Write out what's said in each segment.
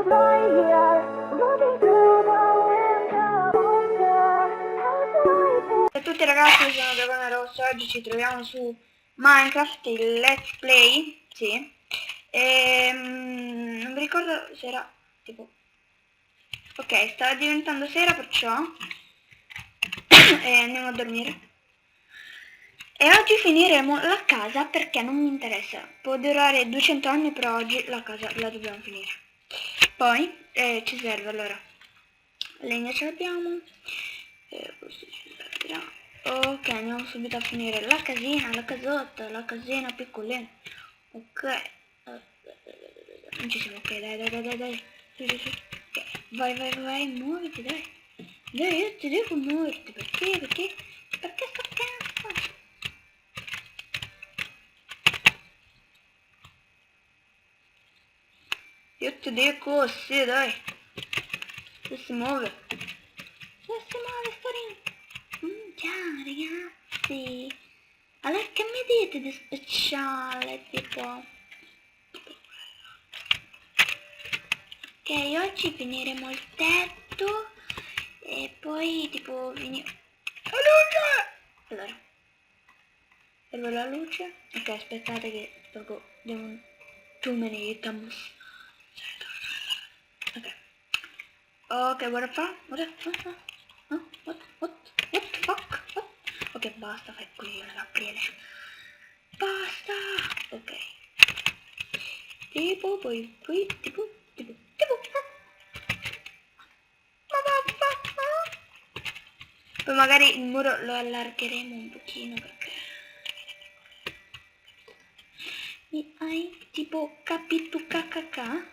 Ciao a tutti ragazzi, sono Dragone Rosso, oggi ci troviamo su Minecraft, il Let's Play, sì. Non mi ricordo se era tipo... Ok, sta diventando sera perciò e andiamo a dormire. E oggi finiremo la casa perché non mi interessa. Può durare 200 anni, però oggi la casa la dobbiamo finire. Poi ci serve allora legna, ce l'abbiamo, questo ci servirà. Ok, andiamo subito a finire la casina, la casotta, la casina piccolina. Ok, non ci siamo. Ok, dai. Ok, vai, muoviti, dai. Dai, io ti devo muoverti, perché sto cazzo? Io ti dico, sì, dai. Se si muove. Storino. Ciao, ragazzi. Allora, che mi dite di speciale, tipo? Ok, oggi finiremo il tetto. E poi, tipo, finire... La luce! Allora. Serve la luce. Ok, aspettate che tolgo... Too many items. Ok. Ok, what the fuck? What the fuck? What? Ok, basta, fai così, Gabriele. Basta! Ok. Tipo, poi, tipo. Poi magari il muro lo allargheremo un pochino perché... Mi hai tipo capito kkk?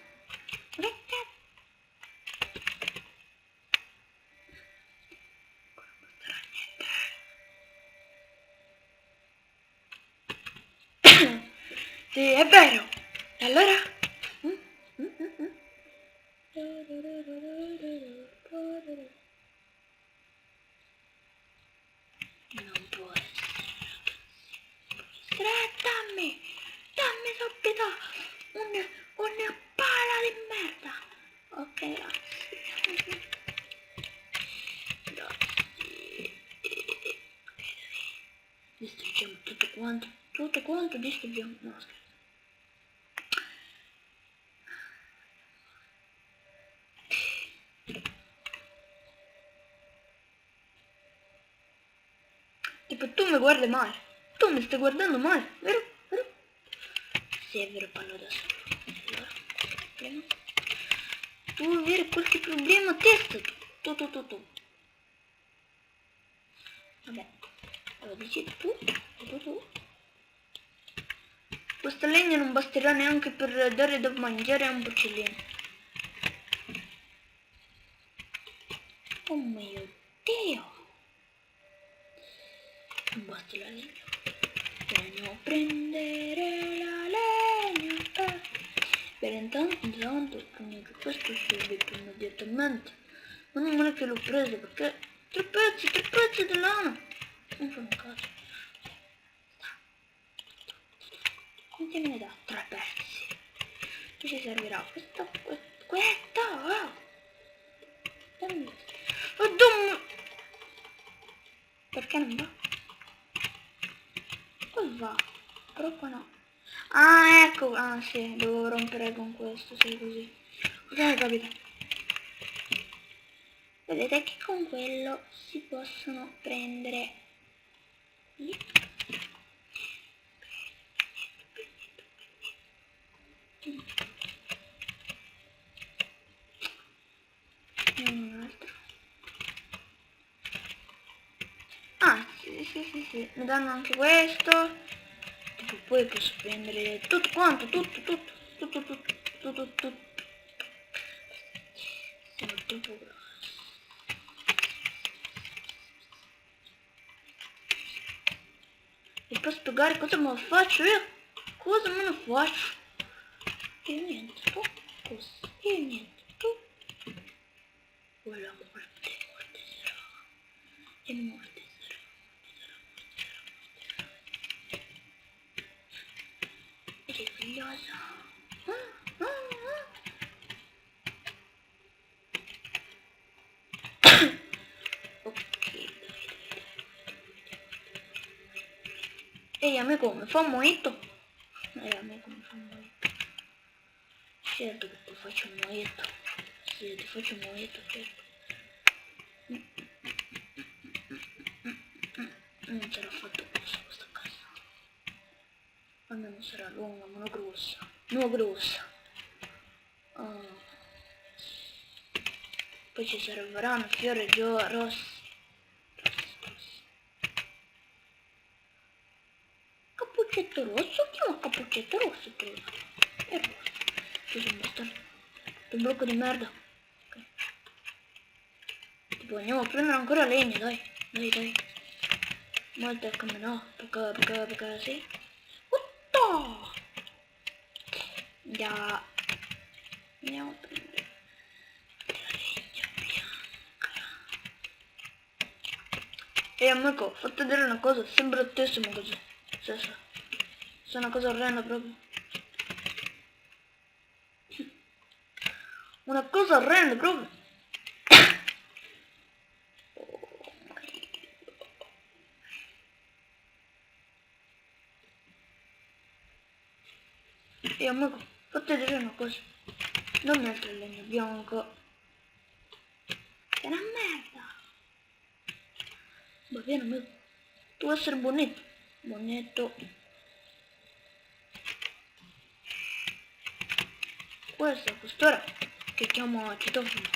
Sì, è vero. E allora? Non può essere. Dammi subito una pala di merda. Ok, grazie. Distruggiamo tutto quanto distruggiamo. No, scherzo. Tipo tu mi guardi male. Tu mi stai guardando male, vero? Sì, è vero, parlo da solo. Allora, prima. Tu vuoi avere qualche problema, testa tu. Vabbè, allora dici tu. Questa legna non basterà neanche per dare da mangiare a un porcellino. Oh mio Dio! Non basta la legna. Andiamo a prendere la legna. Per intanto prendo questo subito immediatamente. Ma non è che l'ho preso perché tre pezzi di lana. Non fa un caso. Quanti me ne dà? 3 pezzi. Che ci servirà? Questo. Oh. Dammi. Oh, perché non va? Poi va. Però qua no. Ah, ecco. Ah, sì, devo rompere con questo, sì, così. Ok, capito. Vedete che con quello si possono prendere lì. Un altro. Ah, sì. Mi danno anche questo. Tipo, poi posso prendere tutto quanto, tutto. Sono troppo grosso. Vi posso spiegare cosa me lo faccio io? Cosa me lo faccio? Io niente, tu cosa? Io niente, tu. Quella morte sarà. E morte sarà. Eri figliosa. Ehi amico, mi fa un mojito? Ehi amico, mi fa un mojito? Certo che ti faccio un mojito. Sì, ti faccio un mojito, certo. Non sarà fatto grosso questa casa. Almeno sarà lunga, ma non grossa. Non grossa. Oh. Poi ci serviranno fiori rossi. Cappuccetto rosso? Chiama cappuccetto rosso, credo. È rosso. Ci sono bastardo. Un blocco di merda. Ok. Tipo andiamo a prendere ancora legna, dai. Dai. Molto come no. Perché sì. Utto! Già. Andiamo a prendere la legna bianca. E amico, fatti vedere una cosa, sembra bruttissimo così. Sì. È una cosa orrenda proprio. Una cosa orrenda proprio. E amico, fatti vedere una cosa. Non mettere il legno bianco. È una merda. Va bene amico. Tu vuoi essere bonito. Bonetto. Questa quest'ora che chiamo citofono.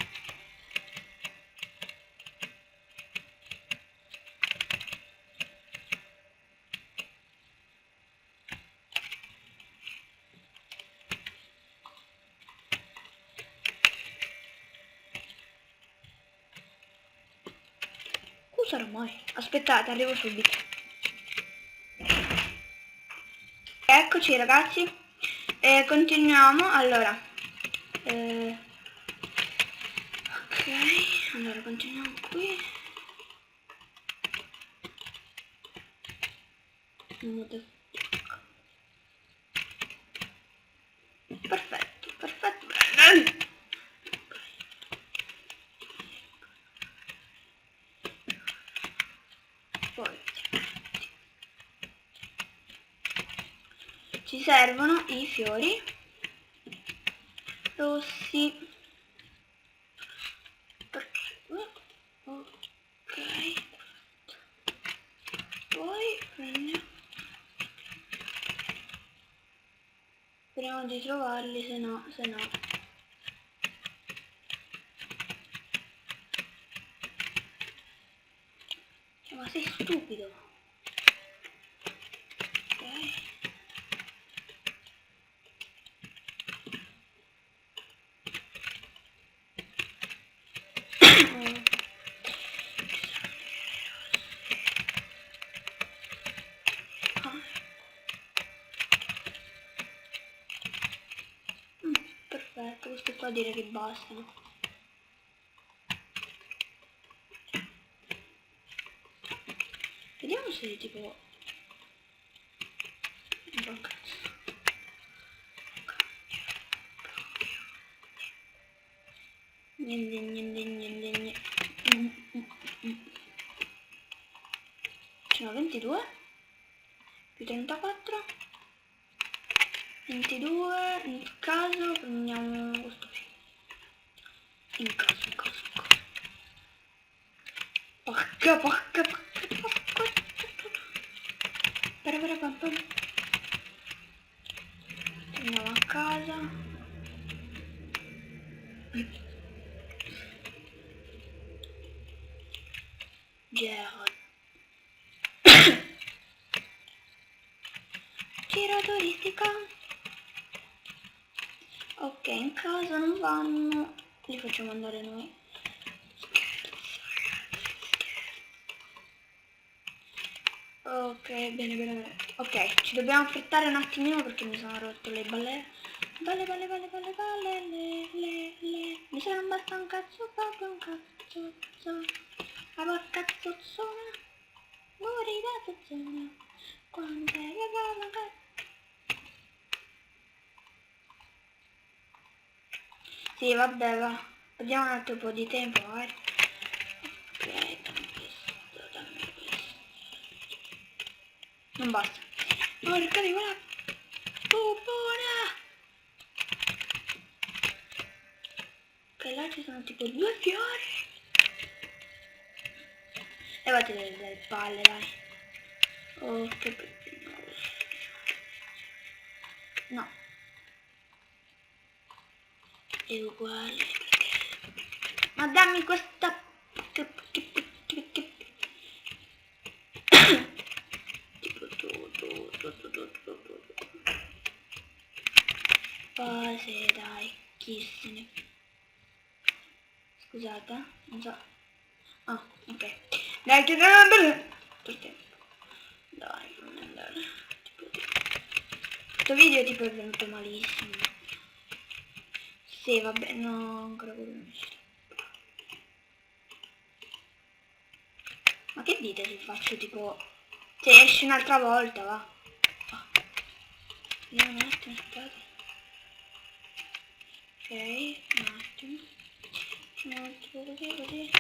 Cosa mai? Aspettate, arrivo subito. Eccoci ragazzi. Continuiamo. Allora. Ok, allora continuiamo qui. Perfetto. Poi ci servono i fiori rossi. Ok. Poi speriamo di trovarli, se no. Cioè, ma sei stupido. Ok. Perfetto, questi qua direi che bastano. Vediamo se tipo... Oh, cazzo. Niente. Sono 22 più 34. 22, nel caso prendiamo questo qui. In caso. Porca. Torniamo a casa. Gerard. Giro turistica. Ok, in casa non vanno, li facciamo andare noi. Ok, bene. Ok, ci dobbiamo affrettare un attimino perché mi sono rotto le balle. Balle, mi sono basta un cazzo, proprio un cazzo. La porca zozzona, muori da zozzona, quando sei un cazzo. Sì, vabbè, va. Abbiamo un altro po' di tempo, vai. Ok, dammi questo. Non basta. Porca di quella popona! Ok, là ci sono tipo 2 fiori. Levate delle palle, dai. Oh, che pettino. No. È uguale. Ma dammi questa... Base, dai, chi se ne... Scusate, non so... Ah, ok. Dai, che per tempo. Dai, non andare. Questo video tipo è venuto malissimo. Sì, vabbè, no, ancora quello. Ma che dite se faccio tipo... Se esci un'altra volta, va. Oh. Vediamo un attimo, aspettate. Ok, un attimo. Facciamo tipo così.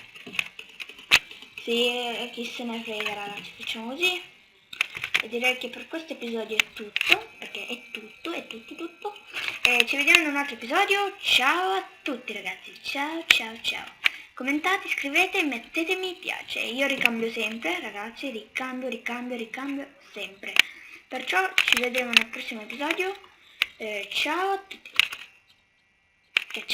Sì, chi se ne frega ragazzi, facciamo così. E direi che per questo episodio è tutto, perché è tutto. E ci vediamo in un altro episodio. Ciao a tutti ragazzi, ciao. Commentate, scrivete, mettete mi piace. Io ricambio sempre ragazzi, ricambio sempre. Perciò ci vedremo nel prossimo episodio. Ciao a tutti. Che c'è?